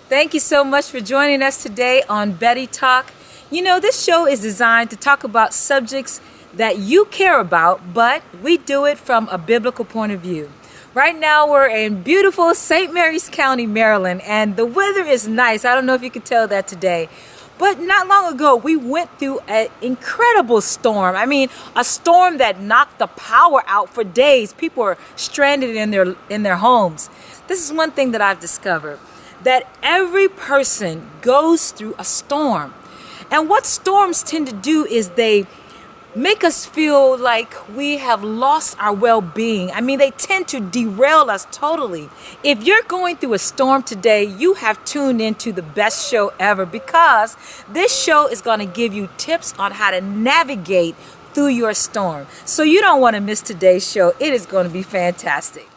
Thank you so much for joining us today on Betty Talk. You know, this show is designed to talk about subjects that you care about, but we do it from a biblical point of view. Right now, we're in beautiful St. Mary's County, Maryland, and the weather is nice. I don't know if you could tell that today. But not long ago, we went through an incredible storm. I mean, a storm that knocked the power out for days. People were stranded in their homes. This is one thing that I've discovered, that every person goes through a storm. And what storms tend to do is they make us feel like we have lost our well-being. I mean, they tend to derail us totally. If you're going through a storm today, you have tuned into the best show ever, because this show is going to give you tips on how to navigate through your storm. So you don't want to miss today's show. It is going to be fantastic.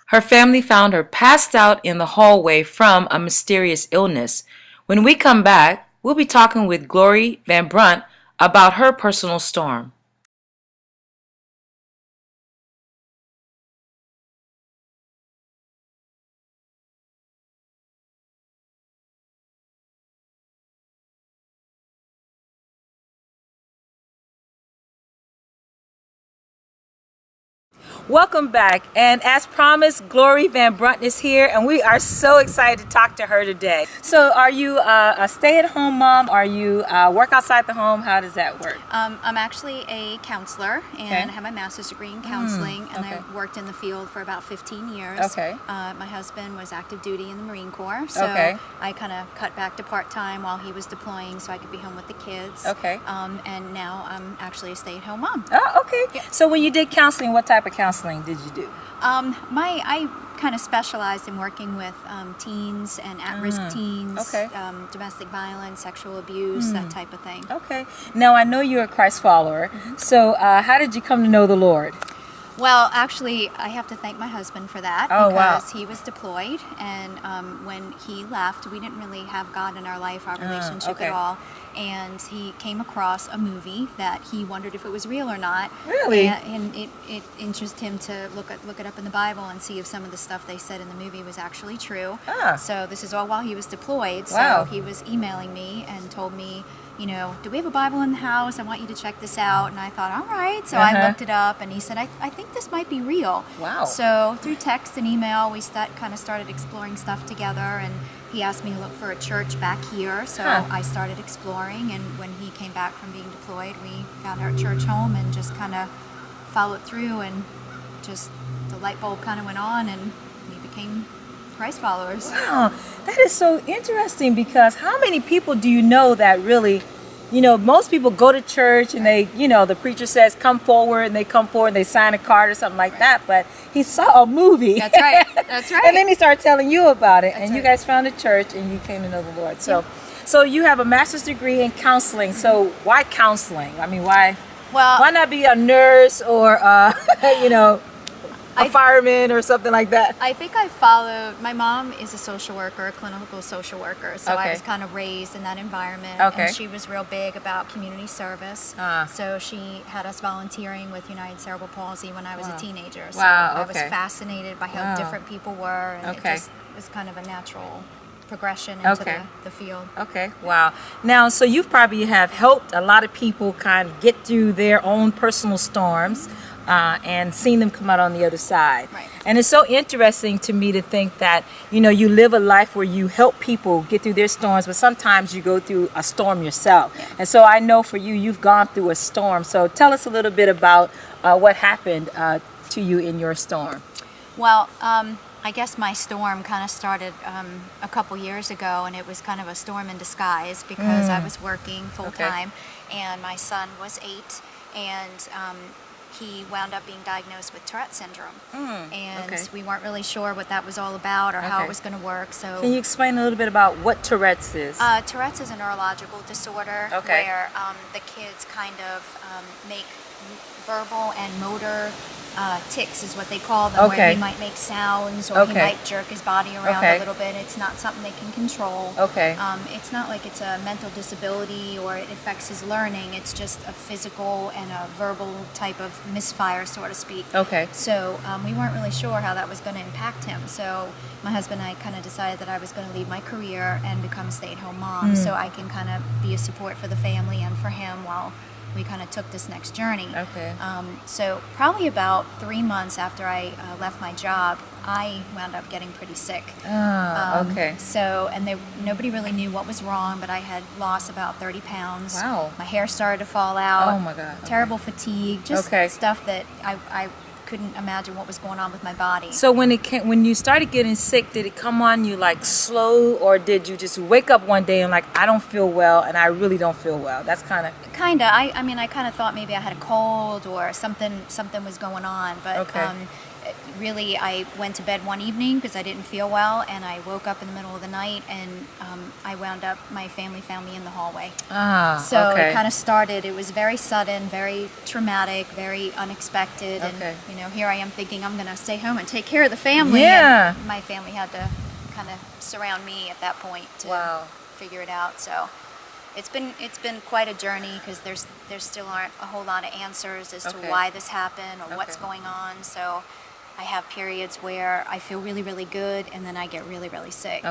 Her family found her passed out in the hallway from a mysterious illness. When we come back, we'll be talking with Glory Van Brunt about her personal storm. Welcome back, and as promised, Glory Van Brunt is here, and we are so excited to talk to her today. So are you a stay-at-home mom? Are you work outside the home? How does that work? I'm actually a counselor, and I have my master's degree in counseling, and I worked in the field for about 15 years. Okay. My husband was active duty in the Marine Corps, so I kind of cut back to part-time while he was deploying so I could be home with the kids. Okay. And now I'm actually a stay-at-home mom. Oh, okay. Yeah. So when you did counseling, what type of counseling did you do? I kind of specialized in working with teens and at-risk teens, domestic violence, sexual abuse, that type of thing. Okay. Now, I know you're a Christ follower, so how did you come to know the Lord? Well, actually, I have to thank my husband for that, because he was deployed, and when he left, we didn't really have God in our life, our relationship at all. And he came across a movie that he wondered if it was real or not. Really? And it interested him to look it up in the Bible and see if some of the stuff they said in the movie was actually true. So this is all while he was deployed. Wow. So he was emailing me and told me, you know, do we have a Bible in the house? I want you to check this out. And I thought, all right. So I looked it up, and he said, I think this might be real. Wow. So through text and email, we kind of started exploring stuff together, and he asked me to look for a church back here. So I started exploring, and when he came back from being deployed, we found our church home and just kind of followed through, and just the light bulb kind of went on, and we became Christ followers. Wow, that is so interesting, because how many people do you know that really, you know, most people go to church and they, you know, the preacher says come forward, and they come forward and they sign a card or something like that, but he saw a movie. That's right. That's right. And then he started telling you about it. That's and you guys found a church and you came to know the Lord. So so you have a master's degree in counseling. So why counseling? I mean, why not be a nurse or you know, a fireman or something like that? I think I followed, my mom is a social worker, a clinical social worker, so I was kind of raised in that environment, and she was real big about community service, so she had us volunteering with United Cerebral Palsy when I was a teenager, so I was fascinated by how different people were, and it just was kind of a natural progression into the field. Okay, wow. Now, so you probably have helped a lot of people kind of get through their own personal storms, and seen them come out on the other side. Right. And it's so interesting to me to think that, you know, you live a life where you help people get through their storms, but sometimes you go through a storm yourself. Yeah. And so I know for you, you've gone through a storm. So tell us a little bit about what happened to you in your storm. Well, I guess my storm kind of started a couple years ago, and it was kind of a storm in disguise, because I was working full-time, and my son was 8, and he wound up being diagnosed with Tourette syndrome, and we weren't really sure what that was all about or how it was going to work. So, can you explain a little bit about what Tourette's is? Tourette's is a neurological disorder where the kids kind of make verbal and motor tics is what they call them, where he might make sounds or he might jerk his body around a little bit. It's not something they can control. It's not like it's a mental disability or it affects his learning. It's just a physical and a verbal type of misfire, so to speak. So we weren't really sure how that was going to impact him. So my husband and I kind of decided that I was going to leave my career and become a stay-at-home mom, so I can kind of be a support for the family and for him while we kind of took this next journey. So probably about 3 months after I left my job, I wound up getting pretty sick. So, and nobody really knew what was wrong, but I had lost about 30 pounds. My hair started to fall out. Terrible fatigue, just stuff that I couldn't imagine what was going on with my body. So when you started getting sick, did it come on you like slow, or did you just wake up one day and like, I don't feel well and I really don't feel well? That's kind of... I mean, I kind of thought maybe I had a cold or something was going on, but really I went to bed one evening because I didn't feel well, and I woke up in the middle of the night, and I wound up, my family found me in the hallway. It kind of started, it was very sudden, very traumatic, very unexpected, and you know, here I am thinking I'm going to stay home and take care of the family, and my family had to kind of surround me at that point to figure it out. So it's been quite a journey, because there still aren't a whole lot of answers as to why this happened or what's going on. So I have periods where I feel really, really good, and then I get really, really sick.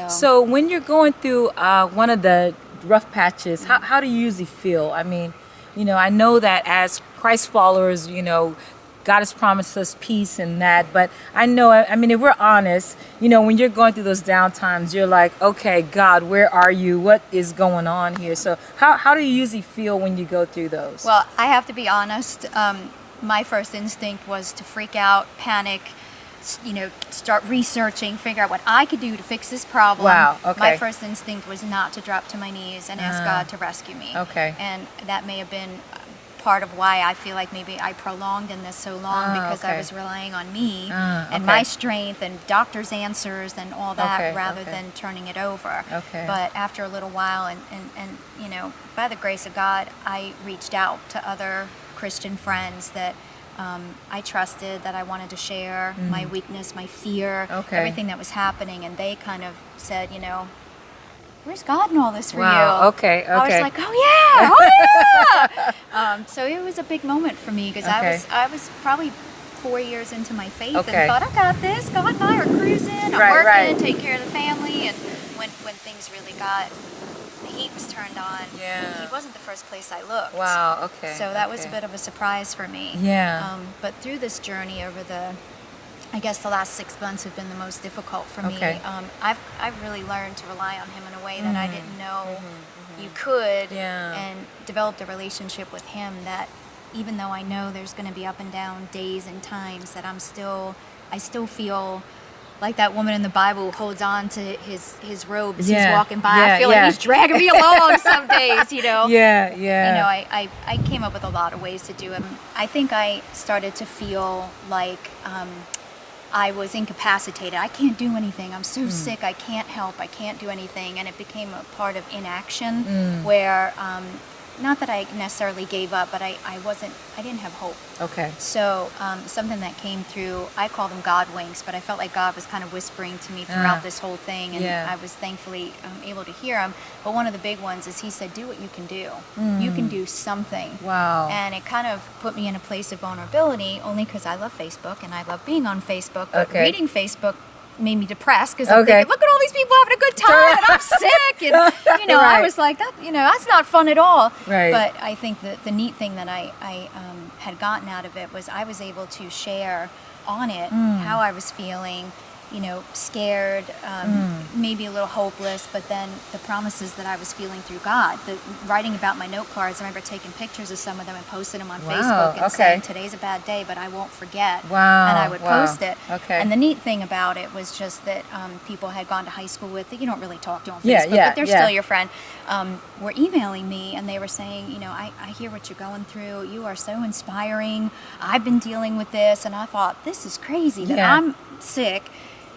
So when you're going through one of the rough patches, how do you usually feel? I mean, you know, I know that as Christ followers, you know, God has promised us peace and that, but I know, I mean, if we're honest, you know, when you're going through those down times, you're like, okay, God, where are you? What is going on here? So how do you usually feel when you go through those? Well, I have to be honest. My first instinct was to freak out, panic, you know, start researching, figure out what I could do to fix this problem. My first instinct was not to drop to my knees and ask God to rescue me. And that may have been part of why I feel like maybe I prolonged in this so long, because I was relying on me and my strength and doctor's answers and all that, rather than turning it over. But after a little while, and you know, by the grace of God, I reached out to other Christian friends that I trusted, that I wanted to share my weakness, my fear, everything that was happening, and they kind of said, you know, where's God in all this for you? I was like, oh yeah. So it was a big moment for me, because I was probably 4 years into my faith and thought, I got this. God and I are cruising. I'm working, take care of the family, and when things really got, the heat was turned on. He wasn't the first place I looked. So that was a bit of a surprise for me. But through this journey over I guess the last 6 months have been the most difficult for me. I've really learned to rely on him in a way that I didn't know you could, and developed a relationship with him that, even though I know there's going to be up and down days and times, that I still feel like that woman in the Bible who holds on to his robe as he's walking by. I feel like he's dragging me along some days, you know. You know, I came up with a lot of ways to do it. I think I started to feel like I was incapacitated. I can't do anything. I'm so sick. I can't help. I can't do anything. And it became a part of inaction, where not that I necessarily gave up, but I didn't have hope. So something that came through, I call them God winks, but I felt like God was kind of whispering to me throughout this whole thing, and I was thankfully able to hear him. But one of the big ones is he said, do what you can do. You can do something. And it kind of put me in a place of vulnerability, only because I love Facebook and I love being on Facebook, but reading Facebook made me depressed, because I'm thinking, look at all these people having a good time and I'm sick, and you know, I was like, that, you know, that's not fun at all. But I think that the neat thing that I had gotten out of it was I was able to share on it how I was feeling, you know, scared, maybe a little hopeless, but then the promises that I was feeling through God. The writing about my note cards, I remember taking pictures of some of them and posting them on Facebook and saying, today's a bad day, but I won't forget. And I would post it. And the neat thing about it was just that people I had gone to high school with that you don't really talk to on Facebook, but they're still your friend, were emailing me, and they were saying, you know, I hear what you're going through. You are so inspiring. I've been dealing with this, and I thought, this is crazy that I'm sick.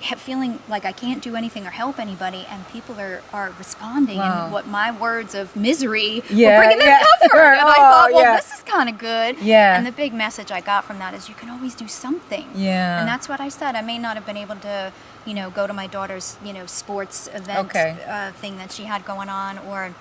feeling like I can't do anything or help anybody, and people are responding, and what my words of misery were bringing them comfort. And I thought, well, this is kind of good. And the big message I got from that is you can always do something. And that's what I said. I may not have been able to, go to my daughter's, sports event thing that she had going on, or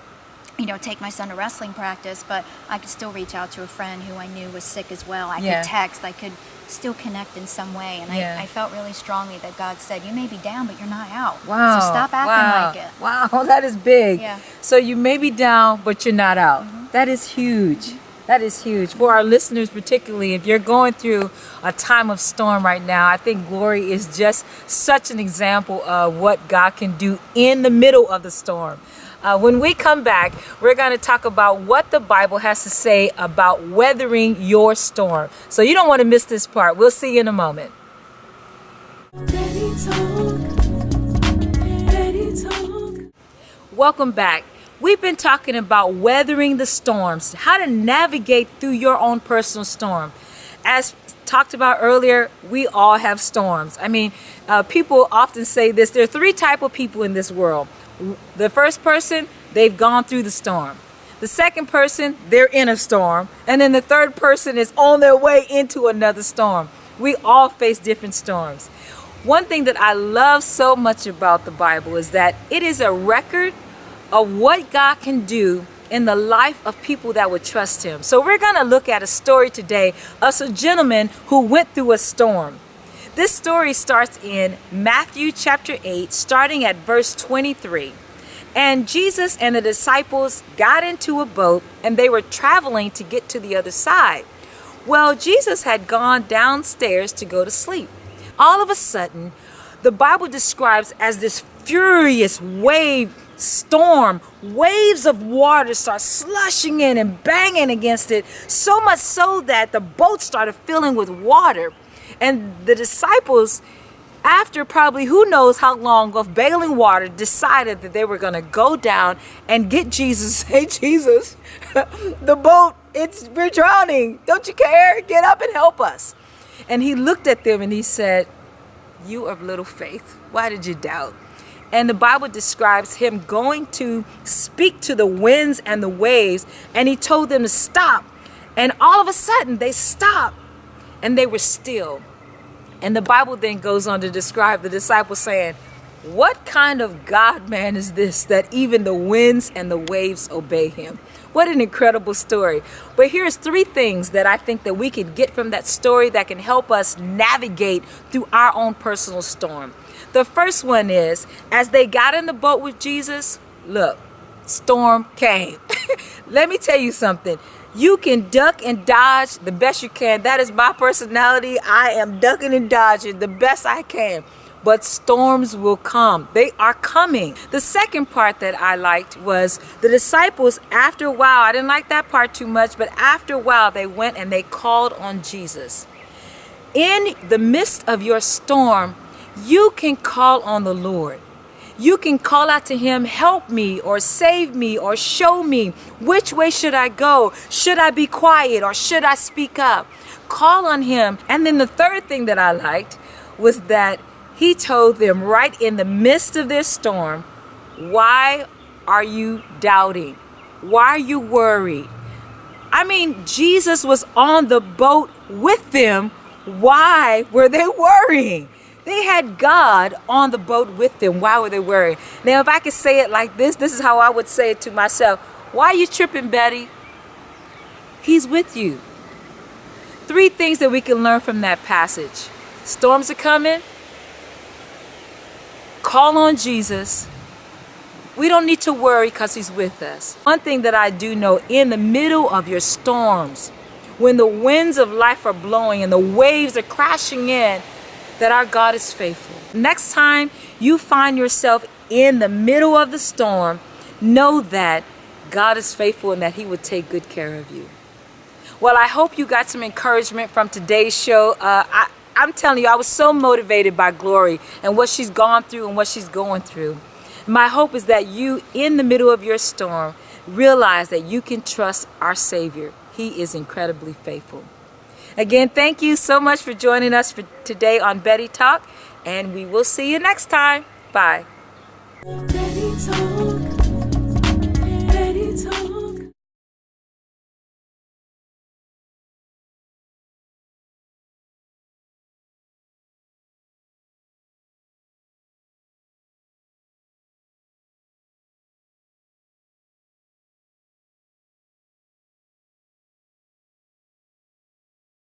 take my son to wrestling practice, but I could still reach out to a friend who I knew was sick as well. I could text, I could still connect in some way. And I felt really strongly that God said, you may be down, but you're not out. Wow. So stop acting like it. Wow, that is big. So you may be down, but you're not out. That is huge. That is huge. For our listeners particularly, if you're going through a time of storm right now, I think Glory is just such an example of what God can do in the middle of the storm. When we come back, we're going to talk about what the Bible has to say about weathering your storm. So you don't want to miss this part. We'll see you in a moment. Welcome back. We've been talking about weathering the storms, how to navigate through your own personal storm. As talked about earlier, we all have storms. I mean, people often say this. There are three types of people in this world. The first person, they've gone through the storm. The second person, they're in a storm. And then the third person is on their way into another storm. We all face different storms. One thing that I love so much about the Bible is that it is a record of what God can do in the life of people that would trust him. So we're going to look at a story today of a gentleman who went through a storm. This story starts in Matthew chapter 8, starting at verse 23. And Jesus and the disciples got into a boat, and they were traveling to get to the other side. Well, Jesus had gone downstairs to go to sleep. All of a sudden, the Bible describes as this furious wave storm, waves of water start slushing in and banging against it, so much so that the boat started filling with water. And the disciples, after probably who knows how long of bailing water, decided that they were going to go down and get Jesus. Hey, Jesus, the boat, we're drowning. Don't you care? Get up and help us. And he looked at them and he said, you of little faith, why did you doubt? And the Bible describes him going to speak to the winds and the waves, and he told them to stop. And all of a sudden they stopped and they were still. And the Bible then goes on to describe the disciples saying, what kind of God man is this that even the winds and the waves obey him? What an incredible story. But here's three things that I think that we can get from that story that can help us navigate through our own personal storm. The first one is, as they got in the boat with Jesus, look, storm came. Let me tell you something. You can duck and dodge the best you can. That is my personality. I am ducking and dodging the best I can. But storms will come. They are coming. The second part that I liked was the disciples, after a while, I didn't like that part too much, but after a while they went and they called on Jesus. In the midst of your storm, you can call on the Lord. You can call out to him, help me or save me or show me. Which way should I go? Should I be quiet or should I speak up? Call on him. And then the third thing that I liked was that he told them right in the midst of their storm, why are you doubting? Why are you worried? I mean, Jesus was on the boat with them. Why were they worrying? They had God on the boat with them. Why were they worried? Now, if I could say it like this is how I would say it to myself. Why are you tripping, Betty? He's with you. Three things that we can learn from that passage. Storms are coming. Call on Jesus. We don't need to worry because he's with us. One thing that I do know, in the middle of your storms, when the winds of life are blowing and the waves are crashing in, that our God is faithful. Next time you find yourself in the middle of the storm, know that God is faithful and that he would take good care of you. Well, I hope you got some encouragement from today's show. I'm telling you, I was so motivated by Glory and what she's gone through and what she's going through. My hope is that you, in the middle of your storm, realize that you can trust our Savior. He is incredibly faithful. Again, thank you so much for joining us for today on Betty Talk. And we will see you next time. Bye. BettyTALK.